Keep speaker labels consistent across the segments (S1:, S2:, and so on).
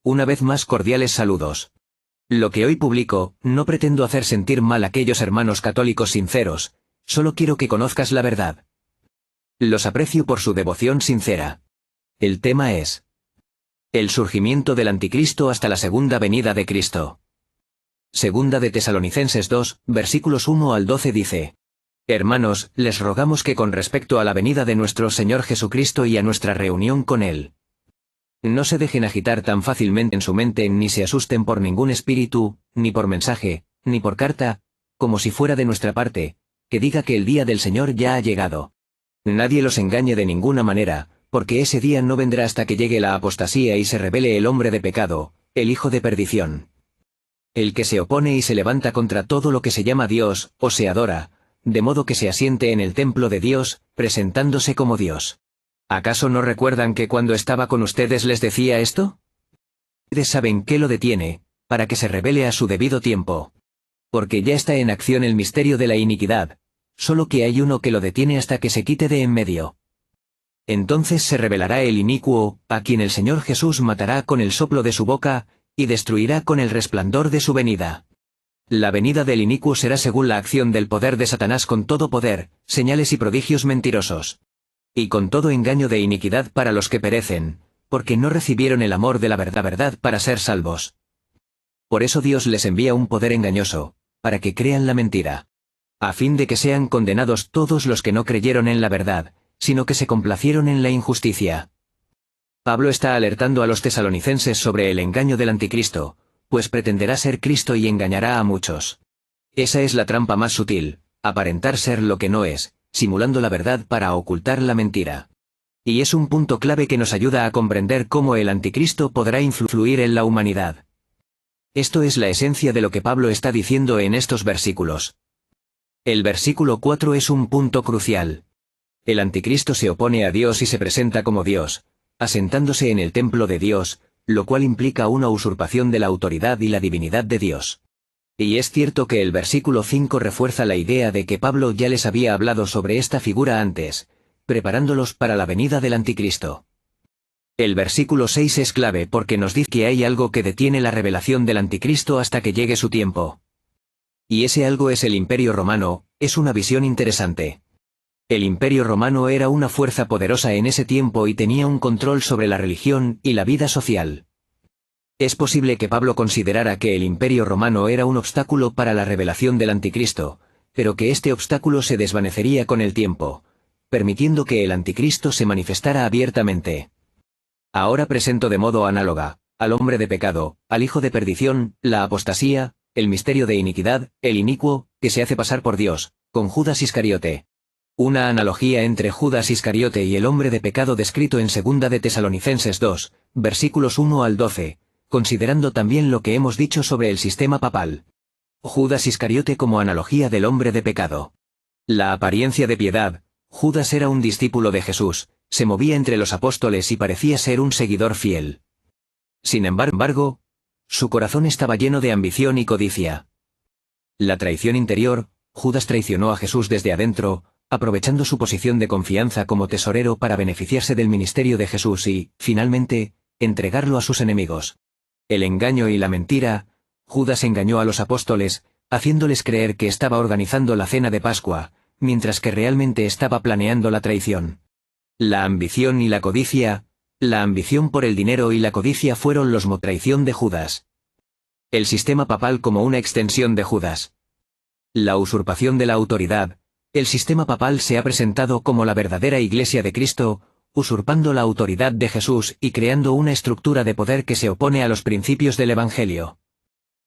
S1: Una vez más cordiales saludos. Lo que hoy publico, no pretendo hacer sentir mal a aquellos hermanos católicos sinceros, solo quiero que conozcas la verdad. Los aprecio por su devoción sincera. El tema es el surgimiento del anticristo hasta la segunda venida de Cristo. Segunda de Tesalonicenses 2, versículos 1 al 12 dice: Hermanos, les rogamos que con respecto a la venida de nuestro Señor Jesucristo y a nuestra reunión con Él, no se dejen agitar tan fácilmente en su mente ni se asusten por ningún espíritu, ni por mensaje, ni por carta, como si fuera de nuestra parte, que diga que el día del Señor ya ha llegado. Nadie los engañe de ninguna manera, porque ese día no vendrá hasta que llegue la apostasía y se revele el hombre de pecado, el hijo de perdición. El que se opone y se levanta contra todo lo que se llama Dios, o se adora, de modo que se asiente en el templo de Dios, presentándose como Dios. ¿Acaso no recuerdan que cuando estaba con ustedes les decía esto? Ustedes saben qué lo detiene, para que se revele a su debido tiempo. Porque ya está en acción el misterio de la iniquidad, solo que hay uno que lo detiene hasta que se quite de en medio. Entonces se revelará el inicuo, a quien el Señor Jesús matará con el soplo de su boca, y destruirá con el resplandor de su venida. La venida del inicuo será según la acción del poder de Satanás con todo poder, señales y prodigios mentirosos. Y con todo engaño de iniquidad para los que perecen, porque no recibieron el amor de la verdad para ser salvos. Por eso Dios les envía un poder engañoso, para que crean la mentira. A fin de que sean condenados todos los que no creyeron en la verdad, sino que se complacieron en la injusticia. Pablo está alertando a los tesalonicenses sobre el engaño del anticristo, pues pretenderá ser Cristo y engañará a muchos. Esa es la trampa más sutil, aparentar ser lo que no es, simulando la verdad para ocultar la mentira. Y es un punto clave que nos ayuda a comprender cómo el anticristo podrá influir en la humanidad. Esto es la esencia de lo que Pablo está diciendo en estos versículos. El versículo 4 es un punto crucial. El anticristo se opone a Dios y se presenta como Dios, asentándose en el templo de Dios, lo cual implica una usurpación de la autoridad y la divinidad de Dios. Y es cierto que el versículo 5 refuerza la idea de que Pablo ya les había hablado sobre esta figura antes, preparándolos para la venida del anticristo. El versículo 6 es clave porque nos dice que hay algo que detiene la revelación del anticristo hasta que llegue su tiempo. Y ese algo es el Imperio Romano. Es una visión interesante. El Imperio Romano era una fuerza poderosa en ese tiempo y tenía un control sobre la religión y la vida social. Es posible que Pablo considerara que el Imperio Romano era un obstáculo para la revelación del anticristo, pero que este obstáculo se desvanecería con el tiempo, permitiendo que el anticristo se manifestara abiertamente. Ahora presento de modo análoga, al hombre de pecado, al hijo de perdición, la apostasía, el misterio de iniquidad, el inicuo, que se hace pasar por Dios, con Judas Iscariote. Una analogía entre Judas Iscariote y el hombre de pecado descrito en Segunda de Tesalonicenses 2, versículos 1 al 12, considerando también lo que hemos dicho sobre el sistema papal. Judas Iscariote como analogía del hombre de pecado. La apariencia de piedad. Judas era un discípulo de Jesús, se movía entre los apóstoles y parecía ser un seguidor fiel. Sin embargo, su corazón estaba lleno de ambición y codicia. La traición interior. Judas traicionó a Jesús desde adentro, aprovechando su posición de confianza como tesorero para beneficiarse del ministerio de Jesús y, finalmente, entregarlo a sus enemigos. El engaño y la mentira. Judas engañó a los apóstoles, haciéndoles creer que estaba organizando la cena de Pascua, mientras que realmente estaba planeando la traición. La ambición y la codicia. La ambición por el dinero y la codicia fueron los traición de Judas. El sistema papal como una extensión de Judas. La usurpación de la autoridad. El sistema papal se ha presentado como la verdadera Iglesia de Cristo, usurpando la autoridad de Jesús y creando una estructura de poder que se opone a los principios del Evangelio.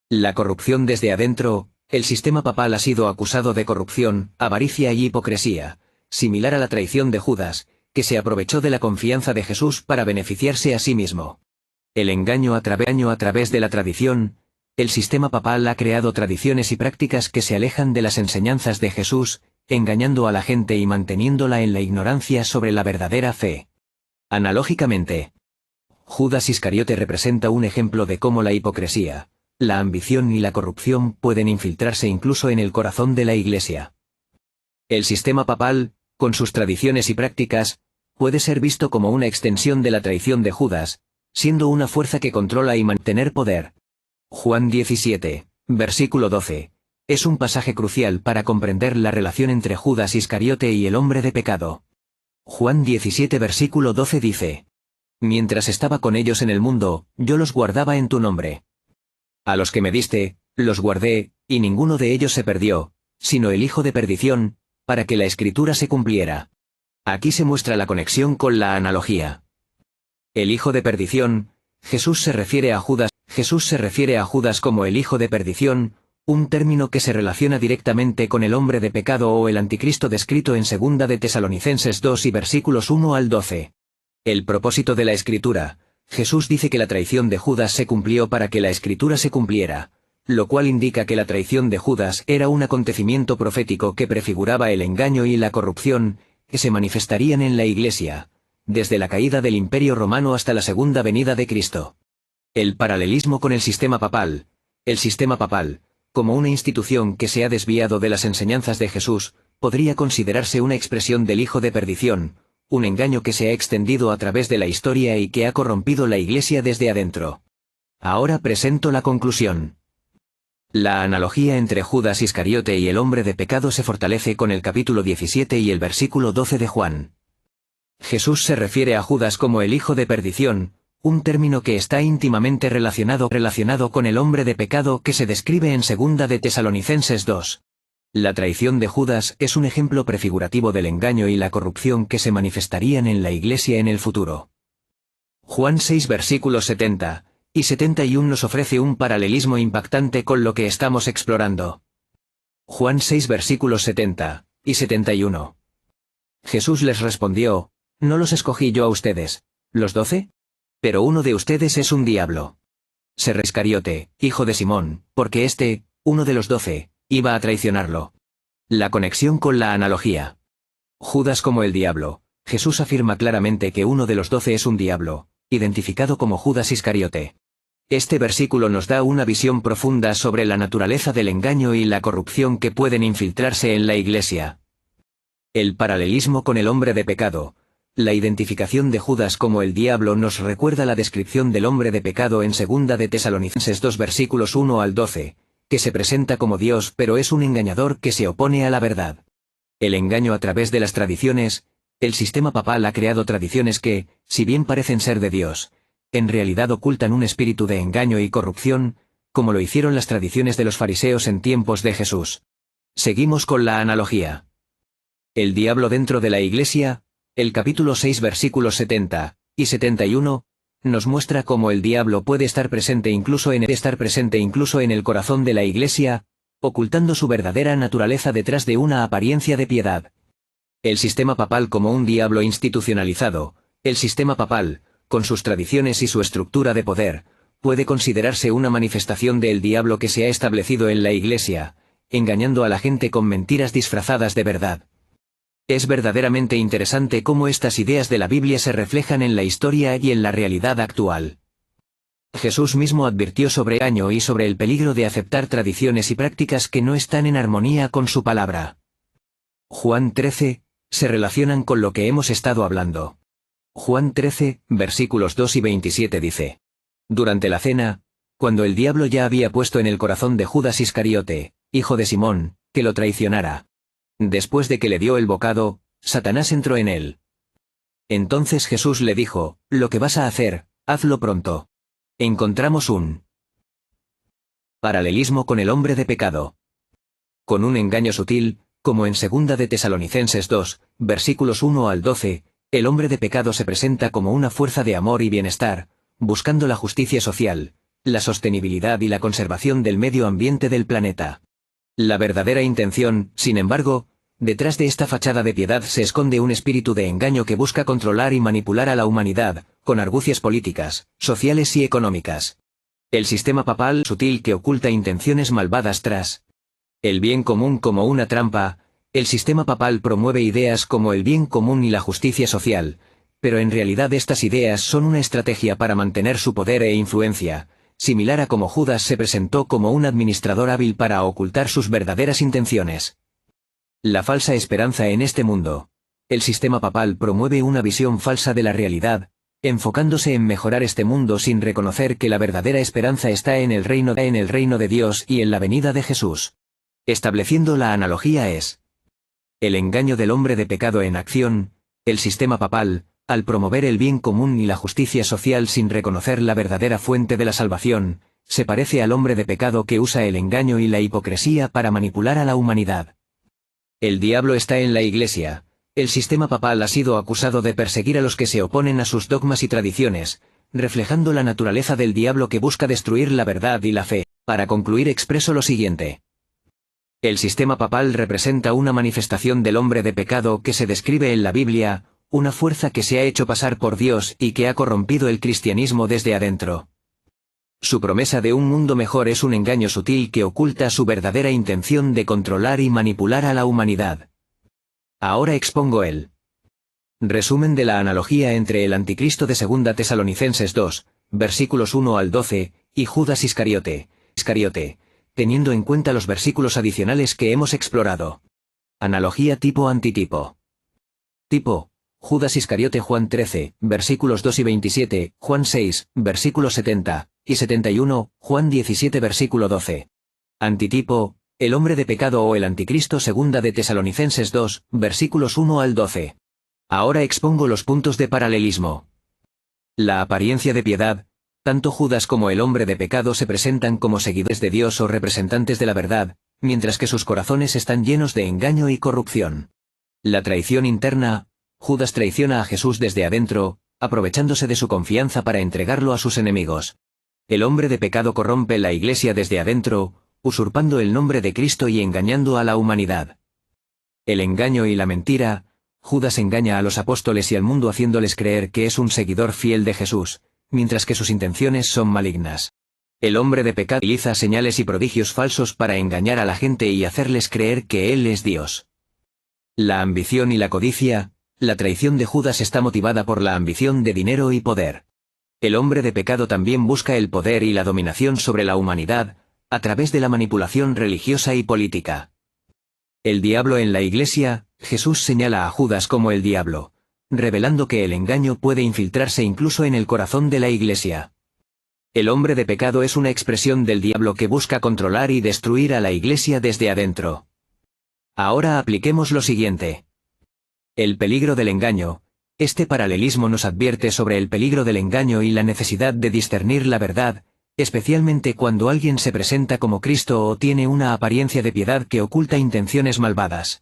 S1: La corrupción desde adentro. El sistema papal ha sido acusado de corrupción, avaricia y hipocresía, similar a la traición de Judas, que se aprovechó de la confianza de Jesús para beneficiarse a sí mismo. El engaño a través de la tradición. El sistema papal ha creado tradiciones y prácticas que se alejan de las enseñanzas de Jesús, engañando a la gente y manteniéndola en la ignorancia sobre la verdadera fe. Analógicamente, Judas Iscariote representa un ejemplo de cómo la hipocresía, la ambición y la corrupción pueden infiltrarse incluso en el corazón de la Iglesia. El sistema papal, con sus tradiciones y prácticas, puede ser visto como una extensión de la traición de Judas, siendo una fuerza que controla y mantener poder. Juan 17, versículo 12. Es un pasaje crucial para comprender la relación entre Judas Iscariote y el hombre de pecado. Juan 17 versículo 12 dice: Mientras estaba con ellos en el mundo, yo los guardaba en tu nombre. A los que me diste, los guardé, y ninguno de ellos se perdió, sino el hijo de perdición, para que la escritura se cumpliera. Aquí se muestra la conexión con la analogía. El hijo de perdición, Jesús se refiere a Judas como el hijo de perdición, un término que se relaciona directamente con el hombre de pecado o el anticristo descrito en 2 de Tesalonicenses 2 y versículos 1 al 12. El propósito de la escritura: Jesús dice que la traición de Judas se cumplió para que la escritura se cumpliera, lo cual indica que la traición de Judas era un acontecimiento profético que prefiguraba el engaño y la corrupción que se manifestarían en la Iglesia, desde la caída del Imperio Romano hasta la segunda venida de Cristo. El paralelismo con el sistema papal. El sistema papal, como una institución que se ha desviado de las enseñanzas de Jesús, podría considerarse una expresión del hijo de perdición, un engaño que se ha extendido a través de la historia y que ha corrompido la Iglesia desde adentro. Ahora presento la conclusión. La analogía entre Judas Iscariote y el hombre de pecado se fortalece con el capítulo 17 y el versículo 12 de Juan. Jesús se refiere a Judas como el hijo de perdición, un término que está íntimamente relacionado con el hombre de pecado que se describe en 2 de Tesalonicenses 2. La traición de Judas es un ejemplo prefigurativo del engaño y la corrupción que se manifestarían en la Iglesia en el futuro. Juan 6 versículos 70 y 71 nos ofrece un paralelismo impactante con lo que estamos explorando. Juan 6 versículos 70 y 71. Jesús les respondió: ¿No los escogí yo a ustedes, los 12? Pero uno de ustedes es un diablo. Ser Iscariote, hijo de Simón, porque uno de los 12, iba a traicionarlo. La conexión con la analogía. Judas como el diablo. Jesús afirma claramente que uno de los 12 es un diablo, identificado como Judas Iscariote. Este versículo nos da una visión profunda sobre la naturaleza del engaño y la corrupción que pueden infiltrarse en la Iglesia. El paralelismo con el hombre de pecado. La identificación de Judas como el diablo nos recuerda la descripción del hombre de pecado en 2 de Tesalonicenses 2 versículos 1 al 12, que se presenta como Dios pero es un engañador que se opone a la verdad. El engaño a través de las tradiciones. El sistema papal ha creado tradiciones que, si bien parecen ser de Dios, en realidad ocultan un espíritu de engaño y corrupción, como lo hicieron las tradiciones de los fariseos en tiempos de Jesús. Seguimos con la analogía. El diablo dentro de la Iglesia. El capítulo 6 versículos 70 y 71 nos muestra cómo el diablo puede estar presente incluso en el corazón de la Iglesia, ocultando su verdadera naturaleza detrás de una apariencia de piedad. El sistema papal como un diablo institucionalizado. El sistema papal, con sus tradiciones y su estructura de poder, puede considerarse una manifestación del diablo que se ha establecido en la Iglesia, engañando a la gente con mentiras disfrazadas de verdad. Es verdaderamente interesante cómo estas ideas de la Biblia se reflejan en la historia y en la realidad actual. Jesús mismo advirtió sobre el engaño y sobre el peligro de aceptar tradiciones y prácticas que no están en armonía con su palabra. Juan 13, se relacionan con lo que hemos estado hablando. Juan 13, versículos 2 y 27 dice: Durante la cena, cuando el diablo ya había puesto en el corazón de Judas Iscariote, hijo de Simón, que lo traicionara. Después de que le dio el bocado, Satanás entró en él. Entonces Jesús le dijo: Lo que vas a hacer, hazlo pronto. Encontramos un paralelismo con el hombre de pecado. Con un engaño sutil, como en 2 de Tesalonicenses 2, versículos 1 al 12, el hombre de pecado se presenta como una fuerza de amor y bienestar, buscando la justicia social, la sostenibilidad y la conservación del medio ambiente del planeta. La verdadera intención, sin embargo, detrás de esta fachada de piedad se esconde un espíritu de engaño que busca controlar y manipular a la humanidad, con argucias políticas, sociales y económicas. El sistema papal sutil que oculta intenciones malvadas tras el bien común como una trampa. El sistema papal promueve ideas como el bien común y la justicia social, pero en realidad estas ideas son una estrategia para mantener su poder e influencia, similar a como Judas se presentó como un administrador hábil para ocultar sus verdaderas intenciones. La falsa esperanza en este mundo. El sistema papal promueve una visión falsa de la realidad, enfocándose en mejorar este mundo sin reconocer que la verdadera esperanza está en el reino de Dios y en la venida de Jesús. Estableciendo la analogía es el engaño del hombre de pecado en acción. El sistema papal, al promover el bien común y la justicia social sin reconocer la verdadera fuente de la salvación, se parece al hombre de pecado que usa el engaño y la hipocresía para manipular a la humanidad. El diablo está en la Iglesia. El sistema papal ha sido acusado de perseguir a los que se oponen a sus dogmas y tradiciones, reflejando la naturaleza del diablo que busca destruir la verdad y la fe. Para concluir expreso lo siguiente. El sistema papal representa una manifestación del hombre de pecado que se describe en la Biblia, una fuerza que se ha hecho pasar por Dios y que ha corrompido el cristianismo desde adentro. Su promesa de un mundo mejor es un engaño sutil que oculta su verdadera intención de controlar y manipular a la humanidad. Ahora expongo el resumen de la analogía entre el anticristo de 2 Tesalonicenses 2, versículos 1 al 12, y Judas Iscariote, teniendo en cuenta los versículos adicionales que hemos explorado. Analogía tipo-antitipo. Tipo: Judas Iscariote, Juan 13, versículos 2 y 27, Juan 6, versículos 70 y 71, Juan 17, versículo 12. Antitipo: el hombre de pecado o el anticristo, 2 Tesalonicenses 2, versículos 1 al 12. Ahora expongo los puntos de paralelismo. La apariencia de piedad. Tanto Judas como el hombre de pecado se presentan como seguidores de Dios o representantes de la verdad, mientras que sus corazones están llenos de engaño y corrupción. La traición interna. Judas traiciona a Jesús desde adentro, aprovechándose de su confianza para entregarlo a sus enemigos. El hombre de pecado corrompe la Iglesia desde adentro, usurpando el nombre de Cristo y engañando a la humanidad. El engaño y la mentira. Judas engaña a los apóstoles y al mundo haciéndoles creer que es un seguidor fiel de Jesús, mientras que sus intenciones son malignas. El hombre de pecado utiliza señales y prodigios falsos para engañar a la gente y hacerles creer que Él es Dios. La ambición y la codicia. La traición de Judas está motivada por la ambición de dinero y poder. El hombre de pecado también busca el poder y la dominación sobre la humanidad, a través de la manipulación religiosa y política. El diablo en la Iglesia. Jesús señala a Judas como el diablo, revelando que el engaño puede infiltrarse incluso en el corazón de la Iglesia. El hombre de pecado es una expresión del diablo que busca controlar y destruir a la Iglesia desde adentro. Ahora apliquemos lo siguiente. El peligro del engaño. Este paralelismo nos advierte sobre el peligro del engaño y la necesidad de discernir la verdad, especialmente cuando alguien se presenta como Cristo o tiene una apariencia de piedad que oculta intenciones malvadas.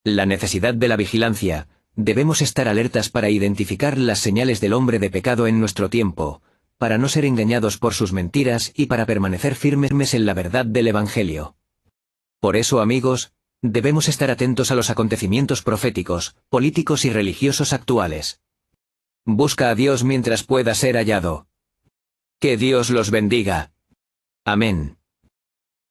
S1: La necesidad de la vigilancia. Debemos estar alertas para identificar las señales del hombre de pecado en nuestro tiempo, para no ser engañados por sus mentiras y para permanecer firmes en la verdad del Evangelio. Por eso, amigos, debemos estar atentos a los acontecimientos proféticos, políticos y religiosos actuales. Busca a Dios mientras pueda ser hallado. Que Dios los bendiga. Amén.